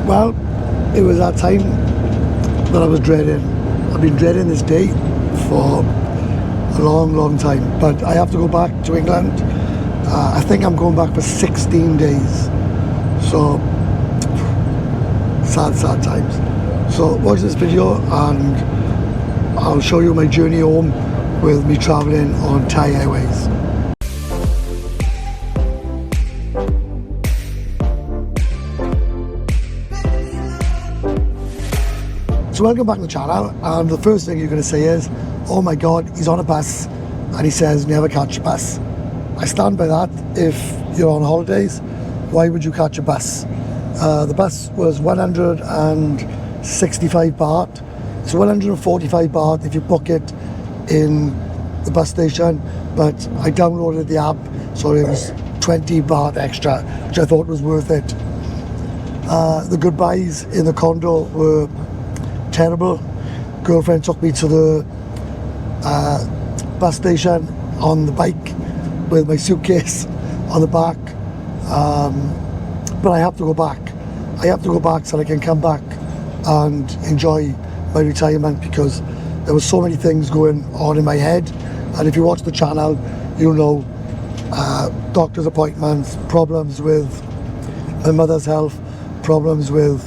Well, it was that time that I was dreading. I've been dreading this day for a long time, but I have to go back to England. I think I'm going back for 16 days. So, sad times. So watch this video and I'll show you my journey home with me travelling on Thai Airways. So welcome back to the channel, and the first thing you're going to say is, oh my god, he's on a bus and he says never catch a bus. I stand by that. If you're on holidays, why would you catch a bus? The bus was 165 baht. It's 145 baht if you book it in the bus station, but I downloaded the app, so it was 20 baht extra, which I thought was worth it. The goodbyes in the condo were terrible. Girlfriend took me to the bus station on the bike with my suitcase on the back, but I have to go back. I have to go back so I can come back and enjoy my retirement, because there were so many things going on in my head. And if you watch the channel, you'll know doctor's appointments, problems with my mother's health, problems with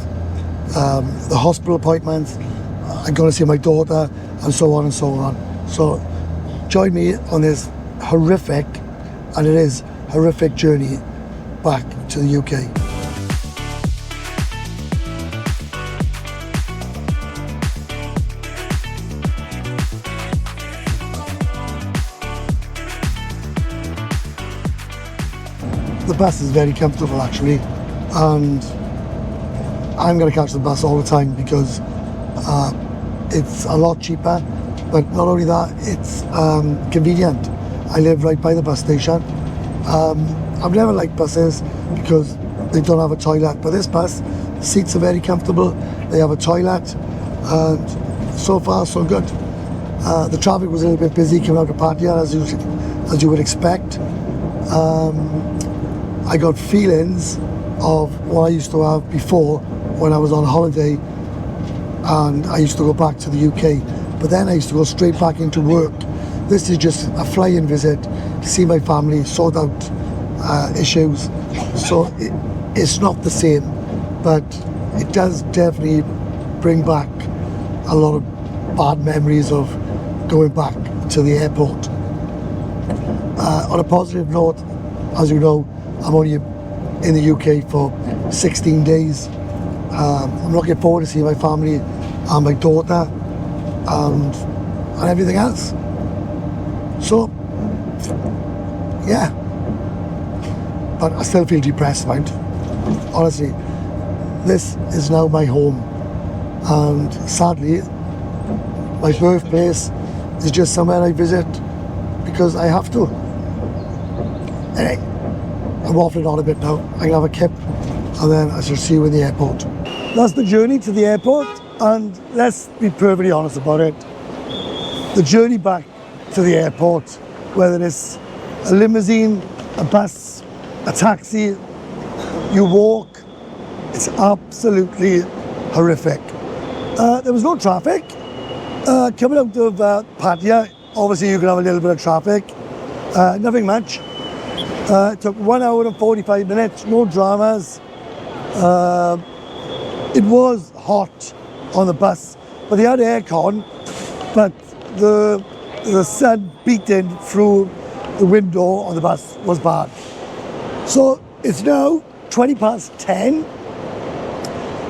the hospital appointments, I'm going to see my daughter, and so on and so on. So join me on this horrific, and it is horrific, journey back to the UK. The bus is very comfortable actually, and I'm going to catch the bus all the time because it's a lot cheaper, but not only that, it's convenient. I live right by the bus station. I've never liked buses because they don't have a toilet, but this bus, the seats are very comfortable, they have a toilet, and so far so good. The traffic was a little bit busy coming out of Pattaya, as you would expect. I got feelings of what I used to have before when I was on holiday and I used to go back to the UK, but then I used to go straight back into work. This is just a fly-in visit to see my family, sort out issues, so it's not the same, but it does definitely bring back a lot of bad memories of going back to the airport. On a positive note, as you know, I'm only in the UK for 16 days. I'm looking forward to seeing my family and my daughter and everything else. So, yeah. But I still feel depressed about it. Honestly, this is now my home. And sadly, my birthplace is just somewhere I visit because I have to. Anyway, I'm waffling on a bit now. I'm gonna have a kip and then I shall see you in the airport. That's the journey to the airport, and let's be perfectly honest about it. The journey back to the airport, whether it's a limousine, a bus, a taxi, you walk, it's absolutely horrific. There was no traffic. Coming out of Pattaya, obviously you can have a little bit of traffic, nothing much. It took 1 hour and 45 minutes, no dramas. It was hot on the bus, but they had aircon, but the sun beating through the window on the bus was bad. So it's now 20 past 10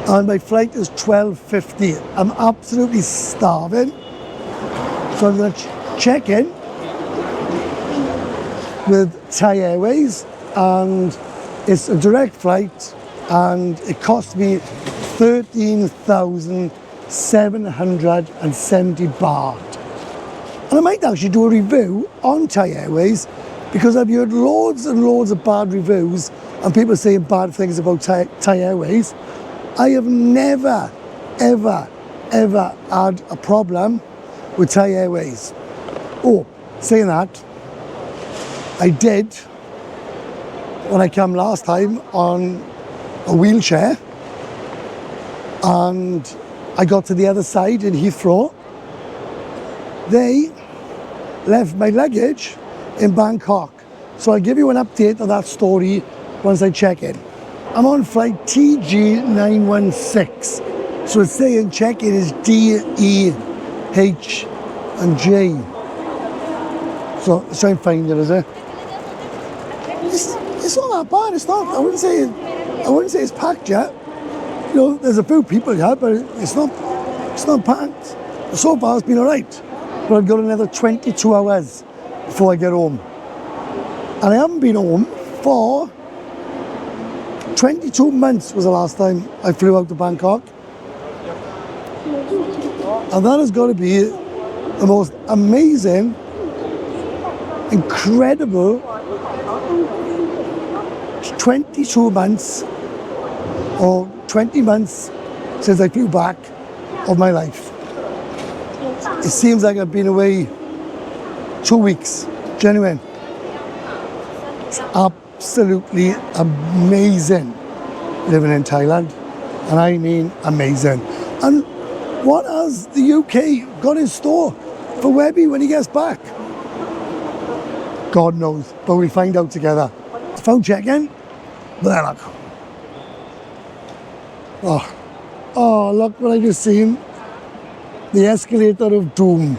and my flight is 12:50. I'm absolutely starving, so I'm going to check in with Thai Airways, and it's a direct flight and it cost me 13,770 baht. And I might actually do a review on Thai Airways because I've heard loads and loads of bad reviews and people saying bad things about Thai Airways. I have never, ever had a problem with Thai Airways. Oh, saying that, I did when I came last time on a wheelchair, and I got to the other side in Heathrow. They left my luggage in Bangkok. So I'll give you an update of that story once I check in. I'm on flight TG916. So it's saying check-in is D, E, H, and J. So let's try and find it, is it? It's not that bad. It's not. I wouldn't say it's packed yet. You know, there's a few people here, but it's not packed. So far, it's been all right. But I've got another 22 hours before I get home. And I haven't been home for 22 months was the last time I flew out to Bangkok. And that has got to be the most amazing, incredible 22 months or 20 months since I flew back of my life. It seems like I've been away 2 weeks, genuine. It's absolutely amazing living in Thailand, and I mean amazing. And what has the UK got in store for Webby when he gets back? God knows, but we'll find out together. Phone check-in. There, look. Oh, look what I just seen. The escalator of doom.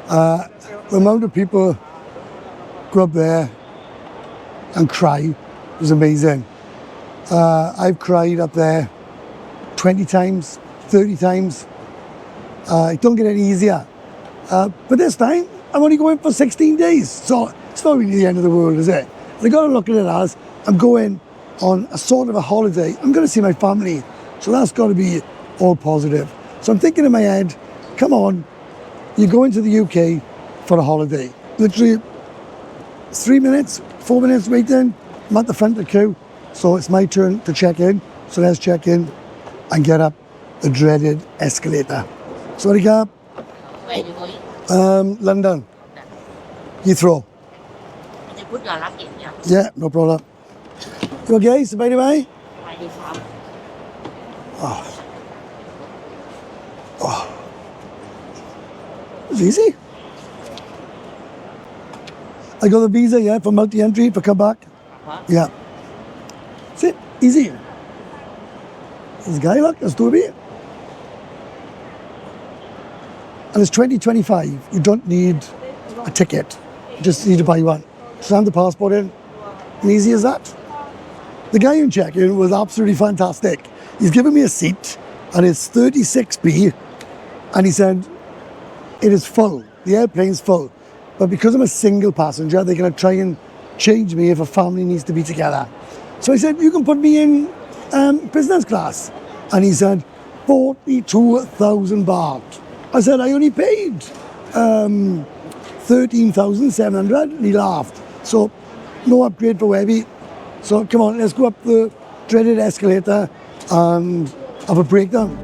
The amount of people go up there and cry was amazing. I've cried up there 20 times, 30 times. It don't get any easier. But this time, I'm only going for 16 days. So it's not really the end of the world, is it? I got to look at it as I'm going on a sort of a holiday. I'm going to see my family. So that's got to be all positive. So I'm thinking in my head, come on, you're going to the UK for a holiday. Literally 3 minutes, 4 minutes waiting. I'm at the front of the queue. So it's my turn to check in. So let's check in and get up the dreaded escalator. Sorry, Cap. Where are you going? London. Heathrow. They put your luggage here. Yeah, no problem. You okay? By the way? It's easy. I got the visa, yeah, for multi-entry, for come back. Yeah. That's it. Easy. This guy, look, that's Toby. And it's 2025. You don't need a ticket. You just need to buy one. Send the passport in. And easy as that. The guy in check-in was absolutely fantastic. He's given me a seat, and it's 36B, and he said, it is full. The airplane's full. But because I'm a single passenger, they're going to try and change me if a family needs to be together. So I said, you can put me in business class. And he said, 42,000 baht. I said, I only paid 13,700, and he laughed. So no upgrade for Webby. So come on, let's go up the dreaded escalator and have a breakdown.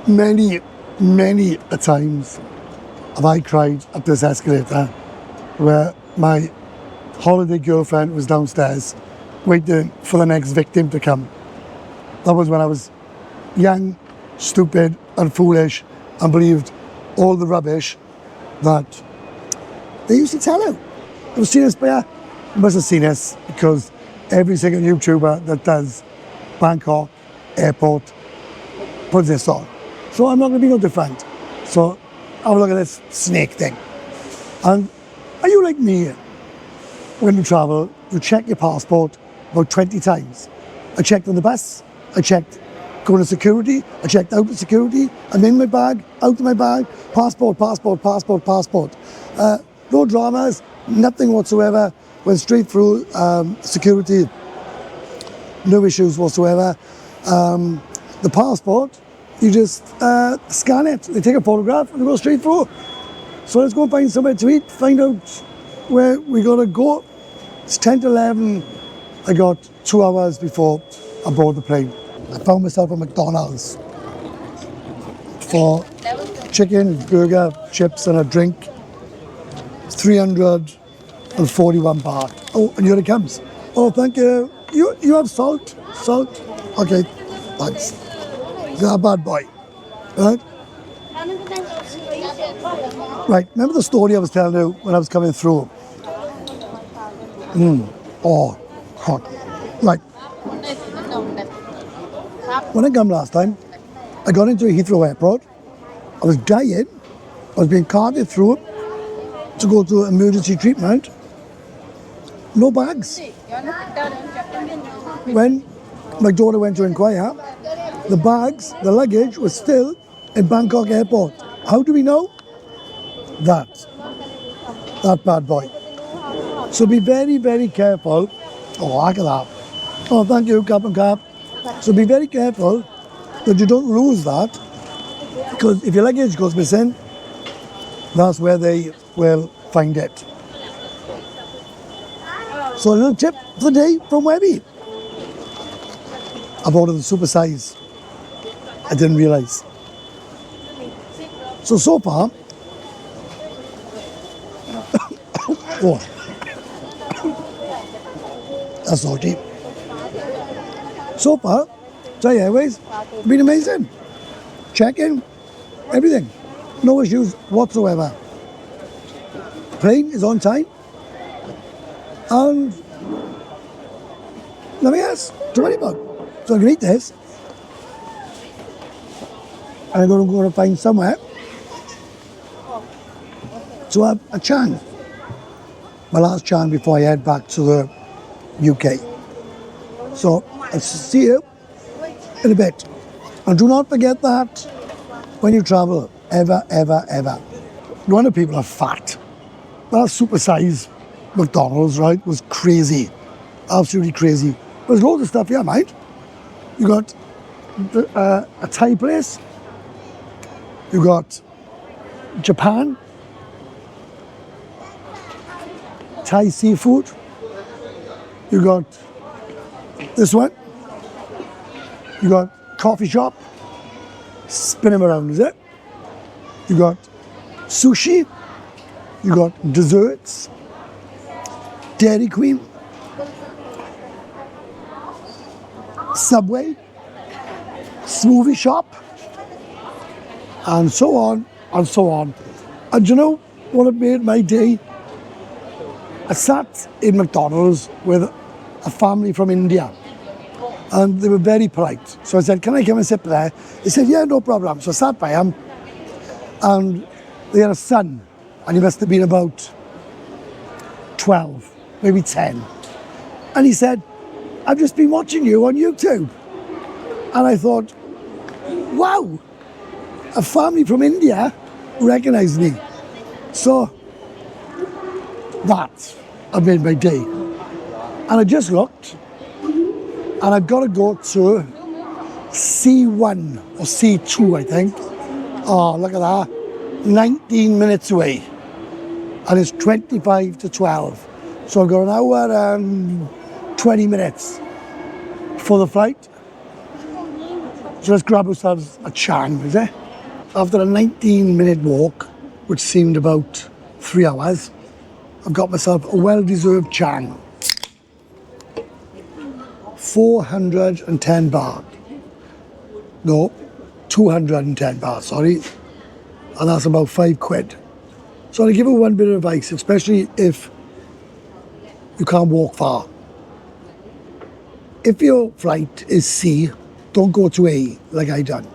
Many a times have I cried up this escalator where my holiday girlfriend was downstairs waiting for the next victim to come. That was when I was young, stupid and foolish and believed all the rubbish that they used to tell her. Have you seen us, Bear? You must have seen us because every single YouTuber that does Bangkok airport puts this on. So I'm not going to be no different. So have a look at this snake thing. And are you like me? When you travel, you check your passport about 20 times. I checked on the bus, I checked going to security, I checked out of security, I'm in my bag, out of my bag, passport. No dramas, nothing whatsoever. Went straight through security, no issues whatsoever. The passport, you just scan it, they take a photograph and they go straight through. So let's go and find somewhere to eat, find out where we gotta go. It's 10 to 11. I got 2 hours before I board the plane. I found myself at McDonald's for chicken, burger, chips and a drink. 300 and 41 baht. Oh, and here it comes. Oh, thank you. You have salt? Salt? Okay, thanks. You're a bad boy. Right? Right, remember the story I was telling you when I was coming through? Oh, hot. Right. When I came last time, I got into Heathrow Airport. I was dying. I was being carted through to go to emergency treatment. No bags. When my daughter went to inquire, the bags, the luggage was still in Bangkok Airport. How do we know? That bad boy. So be very, very careful. Oh, look at that. Oh, thank you, Cap and Cap. So be very careful that you don't lose that, because if your luggage goes missing, that's where they will find it. So a little tip for the day from Webby. I've ordered the super size. I didn't realise. So far, oh, that's so cheap. So far, Thai Airways, been amazing. Check-in, everything. No issues whatsoever. Plane is on time. And nothing else to worry about. So I'm going to eat this. And I'm going to find somewhere to have a chan. My last chan before I head back to the UK. So I'll see you in a bit. And do not forget that when you travel, ever, ever, ever. No wonder people are fat. That super size McDonald's, right, was crazy. Absolutely crazy. But there's loads of stuff here, mate. You got a Thai place. You got Japan. Thai seafood. You got this one. You got coffee shop. Spin them around, is it? You got sushi. You got desserts. Dairy Queen. Subway. Smoothie shop. And so on and so on. And you know what it made my day? I sat in McDonald's with a family from India, and they were very polite. So I said, can I come and sit there? He said, yeah, no problem. So I sat by him, and they had a son, and he must have been about 12, maybe 10. And he said, I've just been watching you on YouTube. And I thought, wow, a family from India recognized me. So that I made my day. And I just looked, and I've got to go to C1 or C2, I think. Oh, look at that. 19 minutes away. And it's 25 to 12. So I've got an hour and 20 minutes for the flight. So let's grab ourselves a chan, is it? After a 19-minute walk, which seemed about 3 hours, I've got myself a well-deserved chan. 410 baht. No, 210 baht, sorry. And that's about £5. So I'll give you one bit of advice, especially if you can't walk far. If your flight is C, don't go to A like I done.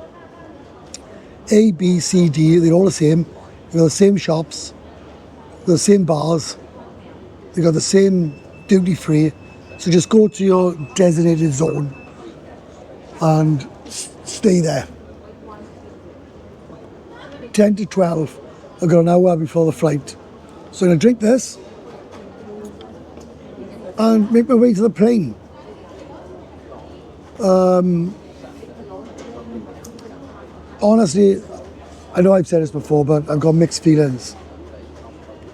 A, B, C, D, they're all the same. They've got the same shops, the same bars, they've got the same duty free. So just go to your designated zone and stay there. 10 to 12, I've got an hour before the flight. So I'm going to drink this and make my way to the plane. Honestly, I know I've said this before, but I've got mixed feelings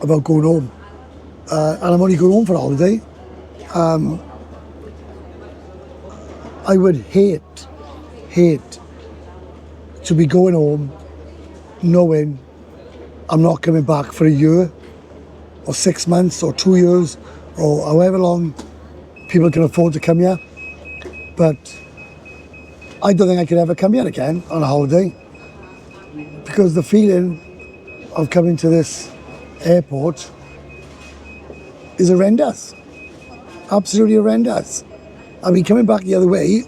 about going home. And I'm only going home for a holiday. I would hate to be going home knowing I'm not coming back for a year or 6 months or 2 years or however long people can afford to come here. But I don't think I could ever come here again on a holiday, because the feeling of coming to this airport is horrendous. Absolutely horrendous. I mean, coming back the other way,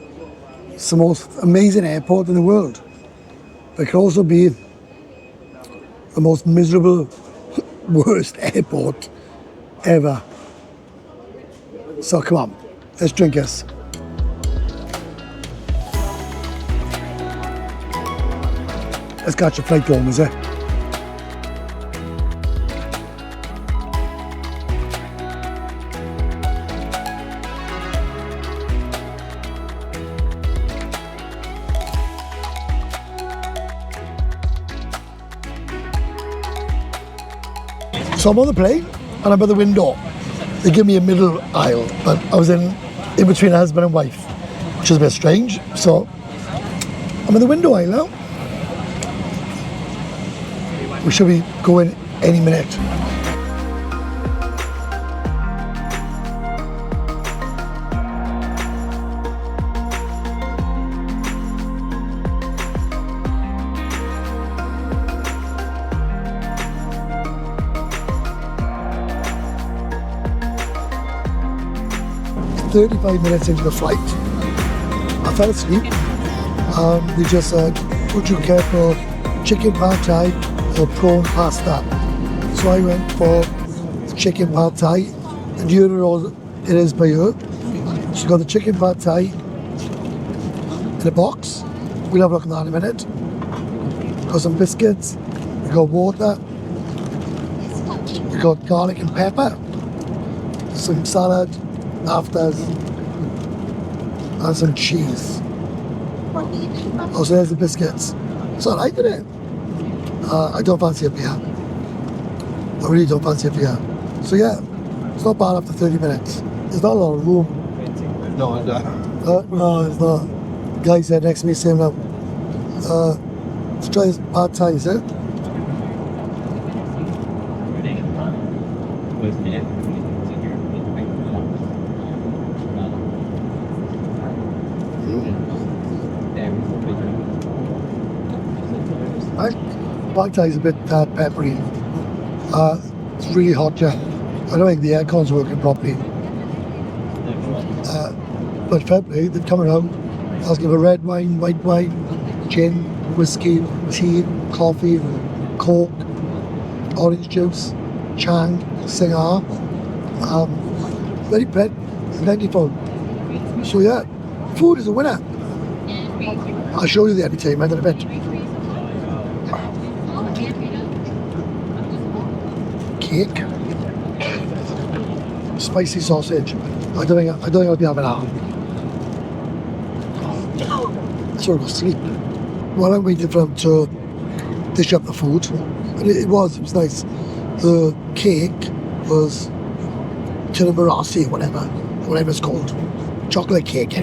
it's the most amazing airport in the world. But it could also be the most miserable, worst airport ever. So come on, let's drink us. Let's catch a flight home, is it? So I'm on the plane and I'm by the window. They give me a middle aisle, but I was in between a husband and wife, which is a bit strange. So I'm in the window aisle now. We should be going any minute. It's 35 minutes into the flight, I fell asleep. They just said, would you care for chicken pad thai or prawn pasta? So I went for chicken pad thai, and €1 it is by her. She got the chicken pad thai in a box. We'll have a look at that in a minute. Got some biscuits, we got water, we got garlic and pepper, some salad, afters, and some cheese. Oh, so there's the biscuits. It's alright, isn't it? I don't fancy a beer. I really don't fancy a beer. So yeah, it's not bad after 30 minutes. There's not a lot of room. No, I don't. No, it's not. The guy said next to me, same now. Let's try this pad thai, is it? Pad thai is a bit peppery. It's really hot here. I don't think the aircon's working properly. But fair play, they've come around asking for red wine, white wine, gin, whiskey, tea, coffee, coke, orange juice, chang, singar. Very plentiful. So yeah, food is a winner. I'll show you the entertainment in a bit. Cake, spicy sausage. I don't think I'll be having that. I sort of sleep. While I'm waiting for them to dish up the food, and it was nice. The cake was tiramisu, whatever it's called, chocolate cake. I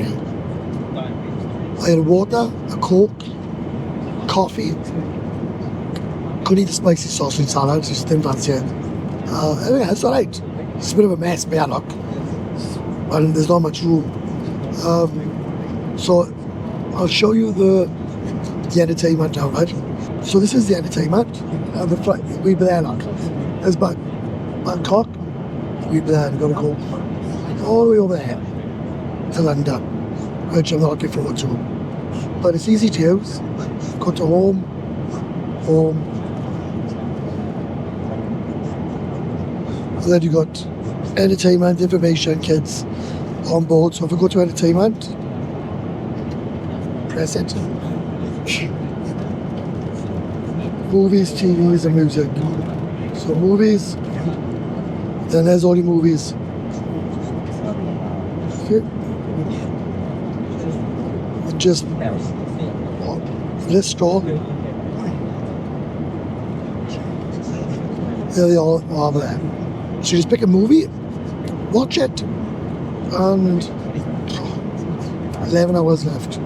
had water, a coke, coffee. Couldn't eat the spicy sausage salad, just didn't fancy it. Anyway, it's alright. It's a bit of a mess, by look, and there's not much room. So I'll show you the entertainment now, right? So this is the entertainment. The flight, we'll be there, look. There's Bangkok. We'll be there. We're gonna go all the way over there to London, which I'm not looking forward to. But it's easy to use. Go to home. And then you got entertainment, information, kids on board. So if we go to entertainment, press it. Movies, TVs, and music. So movies, then there's all the movies. Okay. And just list all. There they all are over there. So you just pick a movie, watch it, and 11 hours left.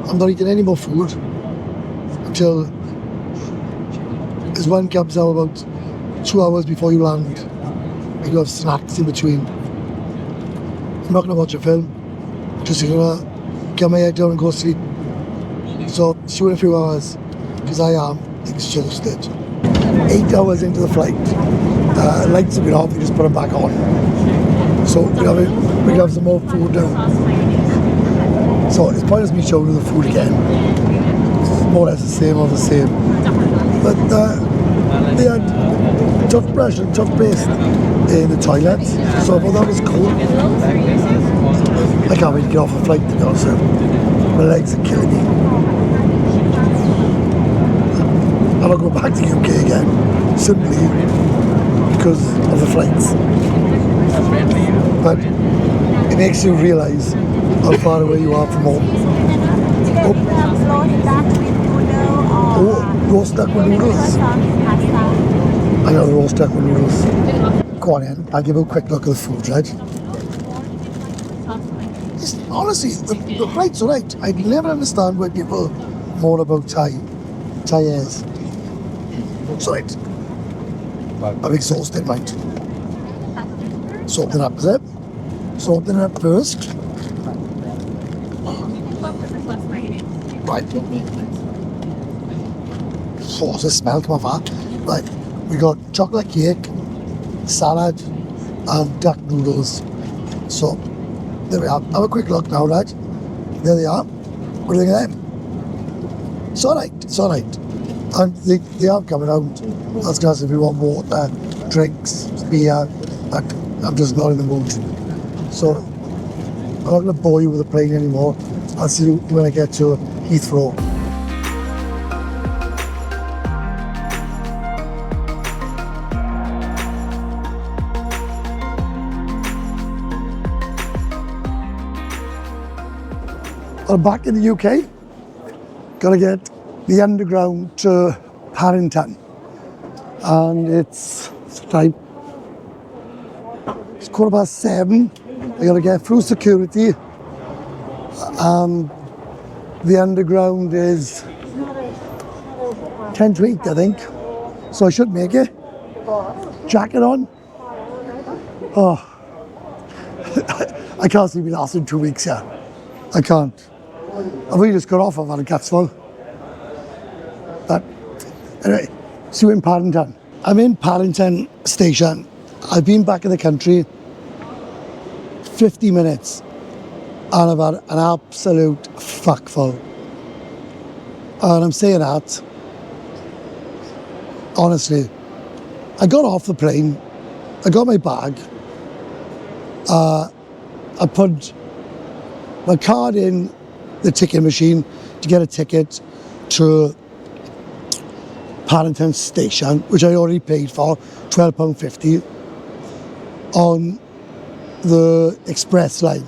I'm not eating any more food until Because one comes out about 2 hours before you land. You have snacks in between. I'm not going to watch a film. Just going to get my head down and go to sleep. So, see you in a few hours. Because I am exhausted. 8 hours into the flight. Lights have been off, we just put them back on. So, we can have some more food now. So, it's pointless me showing you the food again. It's more or less the same or the same. But they had tough brush and tough paste in the toilets. So, I thought that was cool. I can't wait to get off the flight, to be honest. My legs are killing me. And I'll go back to the UK again, simply because of the flights. But it makes you realise how far away you are from home. Oh, roast duck with noodles. I know the roast duck with noodles. Go on in, I'll give you a quick look at the food, right? Honestly, the flight's alright. I'd never understand why people moan about Thai airs. It's alright. I'm exhausted, mate. Sorting up, is it? Sorting it up first. Right. Oh, the smell come off that. Right. We got chocolate cake, salad, and duck noodles. So, there we are. Have a quick look now, right? There they are. What do you think of them? It's alright, it's alright. And they are coming out. That's because if you want water, drinks, beer, I'm just not in the mood. So, I'm not going to bore you with the plane anymore. I'll see you when I get to Heathrow. I'm back in the UK. Gotta get the underground to Paddington. And it's time. It's 7:15. I gotta get through security. The underground is 10 to 8, I think. So I should make it. Jacket on. Oh, I can't see me lasting 2 weeks here. I can't. I've really just got off. I've had a cat's full. But anyway, see you in Paddington. I'm in Paddington Station. I've been back in the country 50 minutes and I've had an absolute fuckful. And I'm saying that, honestly, I got off the plane, I got my bag, I put my card in the ticket machine to get a ticket to Paddington Station, which I already paid for, £12.50, on the express line.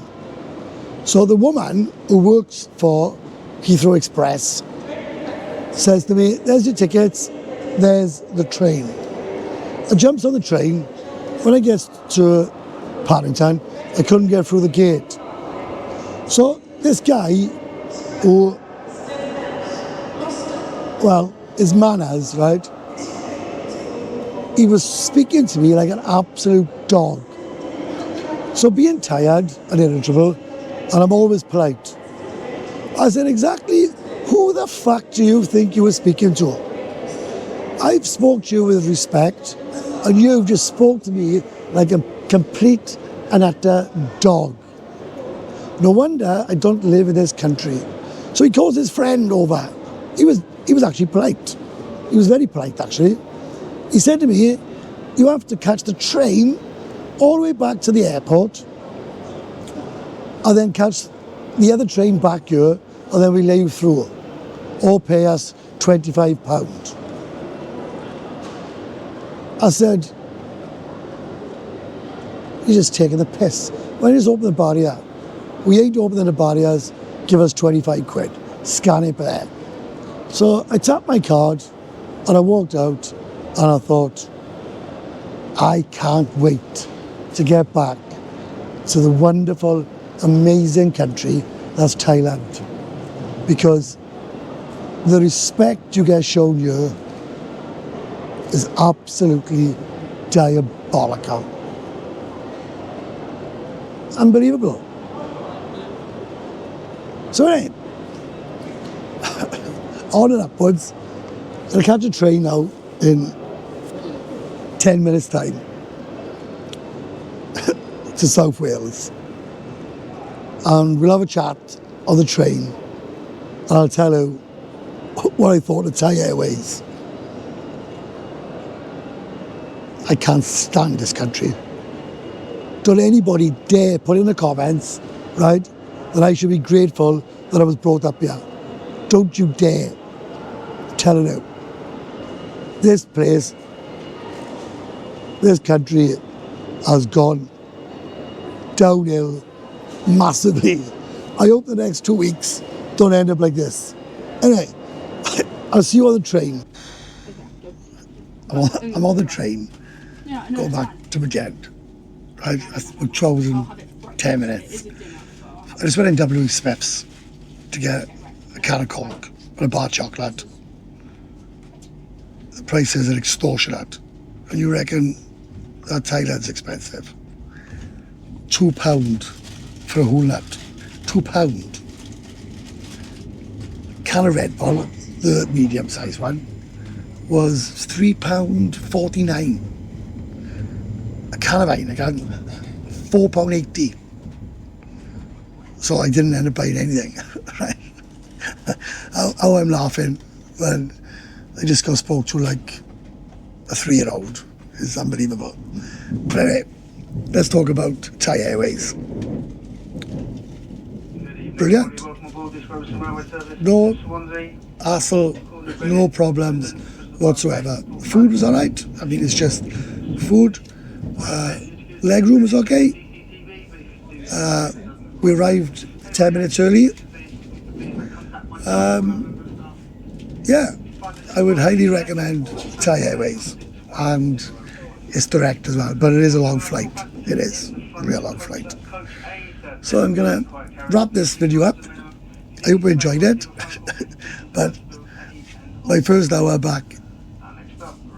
So the woman who works for Heathrow Express says to me, there's your tickets, there's the train. I jumps on the train. When I get to Paddington, I couldn't get through the gate. So this guy who, well, his manners, right? He was speaking to me like an absolute dog. So being tired and irritable, and I'm always polite, I said, exactly who the fuck do you think you were speaking to? I've spoke to you with respect, and you've just spoke to me like a complete and utter dog. No wonder I don't live in this country. So he calls his friend over. He was actually polite. He was very polite, actually. He said to me, you have to catch the train all the way back to the airport, and then catch the other train back here, and then we lay you through, or pay us £25. I said, you're just taking the piss. Why don't you just open the barrier? We ain't opening the barriers, give us 25 quid, scan it there. So I tapped my card, and I walked out, and I thought, I can't wait to get back to the wonderful, amazing country that's Thailand. Because the respect you get shown here is absolutely diabolical. Unbelievable. So anyway, on and upwards. I'll catch a train now in 10 minutes time to South Wales, and we'll have a chat on the train, and I'll tell you what I thought of Thai Airways. I can't stand this country. Don't anybody dare put in the comments, right, that I should be grateful that I was brought up here. Don't you dare. I'm telling you. This place, this country has gone downhill massively. I hope the next 2 weeks don't end up like this. Anyway, I'll see you on the train. I'm on the train, going back to Bridgend. Right, that's 12 hours and 10 minutes. I just went in W Smith's to get a can of Coke and a bar of chocolate. The price is an extortionate. And you reckon that Thailand's expensive? £2 for a whole nut. £2. Can of Red Bull, the medium sized one, was £3.49. A can of Heineken, £4.80. So I didn't end up buying anything, right? How I'm laughing when I just got spoke to like a 3-year-old is unbelievable. But anyway, let's talk about Thai Airways. Brilliant. No hassle, no problems whatsoever. Food was alright. I mean, it's just food. Leg room was okay. We arrived 10 minutes early. Yeah, I would highly recommend Thai Airways, and it's direct as well, but it is a long flight. It is a real long flight. So I'm gonna wrap this video up. I hope you enjoyed it. But my first hour back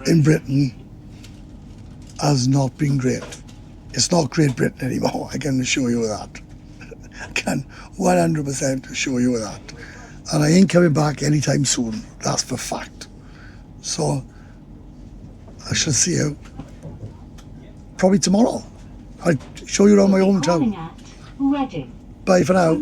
in Britain has not been great. It's not Great Britain anymore, I can assure you of that. I can 100% assure you of that. And I ain't coming back anytime soon, that's for fact. So I shall see you probably tomorrow. I'll show you around my hometown. Bye for now.